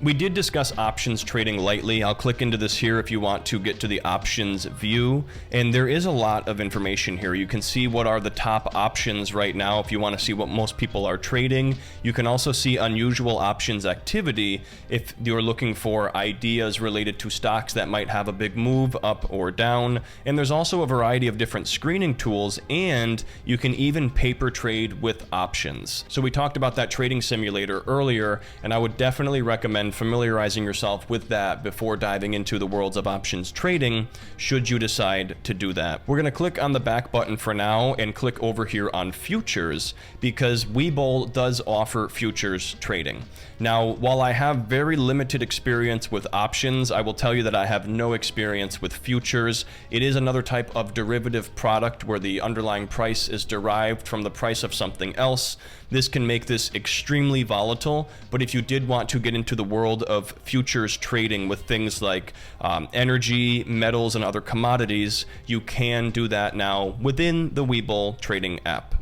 We did discuss options trading lightly. I'll click into this here if you want to get to the options view, and there is a lot of information here. You can see what are the top options right now if you want to see what most people are trading. You can also see unusual options activity if you're looking for ideas related to stocks that might have a big move up or down. And there's also a variety of different screening tools, and you can even paper trade with options. So we talked about that trading simulator earlier, and I would definitely recommend familiarizing yourself with that before diving into the worlds of options trading, should you decide to do that. We're going to click on the back button for now and click over here on futures, because Webull does offer futures trading. Now, while I have very limited experience with options, I will tell you that I have no experience with futures. It is another type of derivative product where the underlying price is derived from the price of something else. This can make this extremely volatile, but if you did want to get into the world of futures trading with things like energy, metals, and other commodities, you can do that now within the Webull trading app.